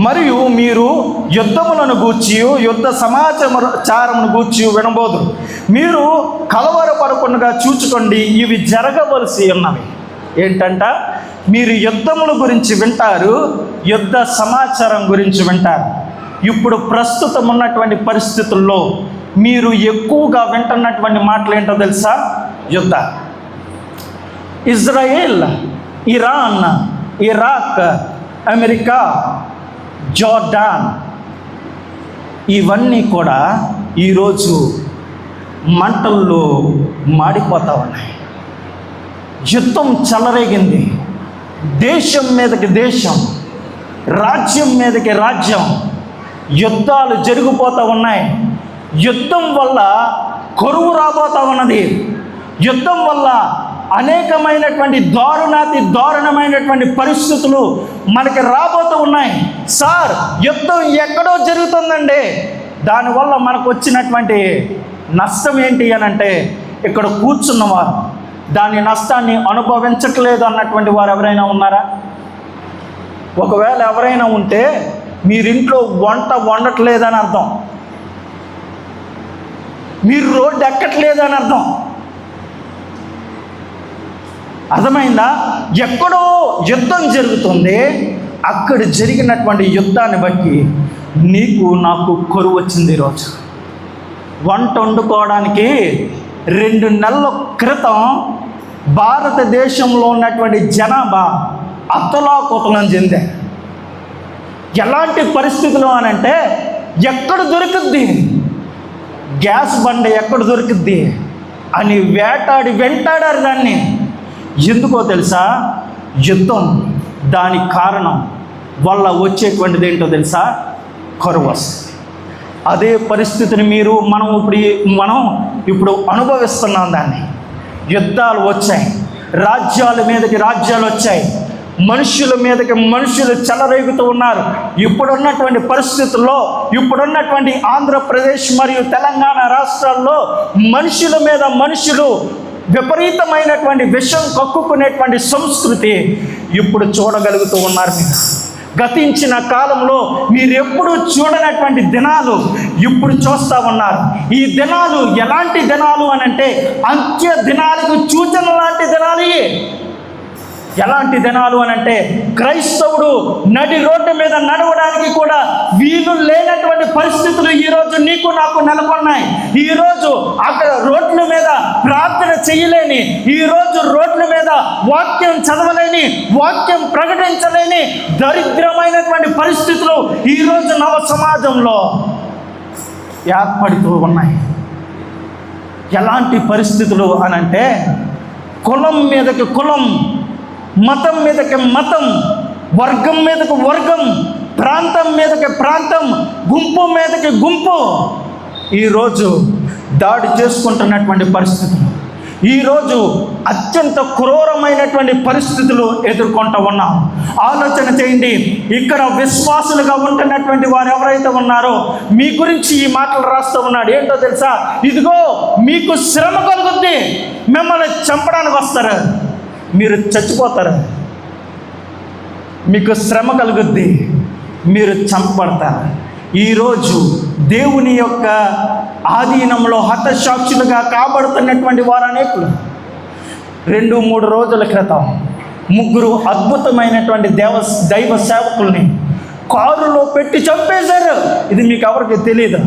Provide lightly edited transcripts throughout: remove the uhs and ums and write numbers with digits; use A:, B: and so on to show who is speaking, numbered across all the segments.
A: మరియు మీరు యుద్ధములను గూర్చి యుద్ధ సమాచారమును గూర్చి వినబోదు. మీరు కలవరపడకుండా చూచుకోండి, ఇవి జరగవలసి ఉన్నవి. ఏంటంట? మీరు యుద్ధముల గురించి వింటారు, యుద్ధ సమాచారం గురించి వింటారు. ఇప్పుడు ప్రస్తుతం ఉన్నటువంటి పరిస్థితుల్లో మీరు ఎక్కువగా వింటున్నటువంటి మాటలు ఏంటో తెలుసా? యుద్ధ. Israel, Iran, Iraq, America, Jordan, ఇవన్నీ కూడా ఈరోజు మంటల్లో మాడిపోతూ ఉన్నాయి. యుద్ధం చెలరేగింది. దేశం మీదకి దేశం, రాజ్యం మీదకి రాజ్యం, యుద్ధాలు జరిగిపోతూ ఉన్నాయి. యుద్ధం వల్ల కరువు రాబోతూ ఉన్నది. యుద్ధం వల్ల అనేకమైనటువంటి దారుణమైనటువంటి పరిస్థితులు మనకి రాబోతూ ఉన్నాయి. సార్, యుద్ధం ఎక్కడో జరుగుతుందండి, దానివల్ల మనకు వచ్చినటువంటి నష్టం ఏంటి అని అంటే, ఇక్కడ కూర్చున్నవారు దాని నష్టాన్ని అనుభవించట్లేదు అన్నటువంటి వారు ఎవరైనా ఉన్నారా? ఒకవేళ ఎవరైనా ఉంటే మీరింట్లో వంట వండట్లేదని అర్థం, మీరు రోడ్డు ఎక్కట్లేదని అర్థం. అర్థమైందా? ఎక్కడో యుద్ధం జరుగుతుంది, అక్కడ జరిగినటువంటి యుద్ధాన్ని బట్టి నీకు నాకు కరువు వచ్చింది. ఈరోజు వంట వండుకోవడానికి 2 నెలల క్రితం భారతదేశంలో ఉన్నటువంటి జనాభా అతలాకుతలం చెందే. ఎలాంటి పరిస్థితులు అనంటే, ఎక్కడ దొరుకుద్ది గ్యాస్ బండ, ఎక్కడ దొరుకుద్ది అని వెంటాడారు దాన్ని. ఎందుకో తెలుసా? యుద్ధం. దాని కారణం వల్ల వచ్చేటువంటిది ఏంటో తెలుసా? కరువు వస్తుంది. అదే పరిస్థితిని మనం ఇప్పుడు అనుభవిస్తున్నాం. దాన్ని యుద్ధాలు వచ్చాయి, రాజ్యాల మీదకి రాజ్యాలు వచ్చాయి, మనుషుల మీదకి మనుషులు చెలరేగుతూ ఉన్నారు. ఇప్పుడున్నటువంటి పరిస్థితుల్లో, ఇప్పుడున్నటువంటి ఆంధ్రప్రదేశ్ మరియు తెలంగాణ రాష్ట్రాల్లో మనుషుల మీద మనుషులు విపరీతమైనటువంటి విషం కక్కుకునేటువంటి సంస్కృతి ఇప్పుడు చూడగలుగుతూ ఉన్నారు. మీరు గతించిన కాలంలో మీరు ఎప్పుడు చూడనటువంటి దినాలు ఇప్పుడు చూస్తూ ఉన్నారు. ఈ దినాలు ఎలాంటి దినాలు అనంటే, అంత్య దినాలకు సూచన లాంటి దినాలు. ఎలాంటి దినాలు అనంటే, క్రైస్తవుడు నడి రోడ్డు మీద నడవడానికి కూడా వీలు లేనటువంటి పరిస్థితులు ఈరోజు నీకు నాకు నెలకొన్నాయి. ఈరోజు అక్కడ రోడ్ల మీద ప్రార్థన చేయలేని, ఈరోజు రోడ్ల మీద వాక్యం చదవలేని, వాక్యం ప్రకటించలేని దరిద్రమైనటువంటి పరిస్థితులు ఈరోజు నవ సమాజంలో ఏర్పడుతూ ఉన్నాయి. ఎలాంటి పరిస్థితులు అనంటే, కులం మీదకి కులం, మతం మీదకి మతం, వర్గం మీదకి వర్గం, ప్రాంతం మీదకి ప్రాంతం, గుంపు మీదకి గుంపు ఈరోజు దాడి చేసుకుంటున్నటువంటి పరిస్థితులు, ఈరోజు అత్యంత క్రూరమైనటువంటి పరిస్థితులు ఎదుర్కొంటూ ఉన్నాం. ఆలోచన చేయండి. ఇక్కడ విశ్వాసులుగా ఉంటున్నటువంటి వారు ఎవరైతే ఉన్నారో మీ గురించి ఈ మాటలు రాస్తూ ఉన్నాడు. ఏంటో తెలుసా? ఇదిగో మీకు శ్రమ కలుగుద్ది, మిమ్మల్ని చంపడానికి వస్తారు, మీరు చచ్చిపోతారు. మీకు శ్రమ కలుగుద్ది, మీరు చంపబడతారు. ఈరోజు దేవుని యొక్క ఆధీనంలో హతసాక్షులుగా కాబడుతున్నటువంటి వారు అనేకులు. 2-3 రోజుల క్రితం 3 అద్భుతమైనటువంటి దైవ సేవకుల్ని కారులో పెట్టి చంపేశారు. ఇది మీకు ఎవరికి తెలియదు.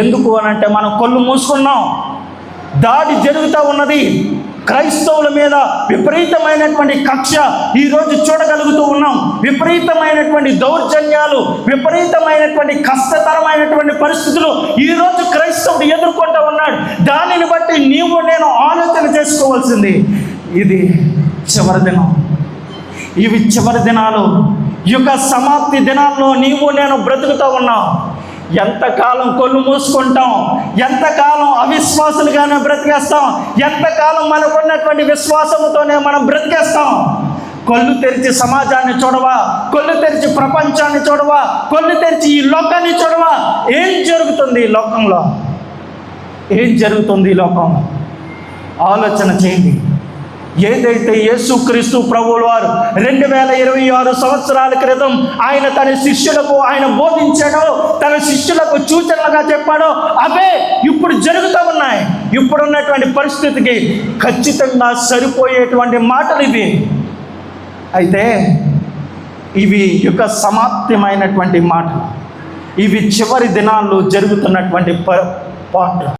A: ఎందుకు అనంటే, మనం కళ్ళు మూసుకున్నాం. దాడి జరుగుతూ ఉన్నది. క్రైస్తవుల మీద విపరీతమైనటువంటి కక్ష ఈరోజు చూడగలుగుతూ ఉన్నాం. విపరీతమైనటువంటి దౌర్జన్యాలు, విపరీతమైనటువంటి కష్టతరమైనటువంటి పరిస్థితులు ఈరోజు క్రైస్తవుడు ఎదుర్కొంటూ ఉన్నాడు. దానిని బట్టి నీవు నేను ఆలోచన చేసుకోవాల్సింది, ఇది చివరి దినం. ఇవి చివరి దినాలు. యుగ సమాప్తి దినాల్లో నీవు నేను బ్రతుకుతూ ఉన్నాం. ఎంతకాలం కళ్ళు మూసుకుంటాం, ఎంతకాలం అవిశ్వాసులుగానే బ్రతికేస్తాం, ఎంతకాలం మనకున్నటువంటి విశ్వాసముతోనే మనం బ్రతికేస్తాం. కళ్ళు తెరిచి సమాజాన్ని చూడవా, కళ్ళు తెరిచి ప్రపంచాన్ని చూడవా, కళ్ళు తెరిచి ఈ లోకాన్ని చూడవా? ఏం జరుగుతుంది ఈ లోకంలో? ఏం జరుగుతుంది ఈ లోకంలో? ఆలోచన చేయండి. ఏదైతే యేసుక్రీస్తు ప్రభువుల వారు 2026 సంవత్సరాల క్రితం ఆయన తన శిష్యులకు ఆయన బోధించాడో, తన శిష్యులకు సూచనలుగా చెప్పాడో అవే ఇప్పుడు జరుగుతూ ఉన్నాయి. ఇప్పుడున్నటువంటి పరిస్థితికి ఖచ్చితంగా సరిపోయేటువంటి మాటలు ఇవి. అయితే ఇవి యుగ సమాప్తమైనటువంటి మాటలు. ఇవి చివరి దినాల్లో జరుగుతున్నటువంటి పాటలు.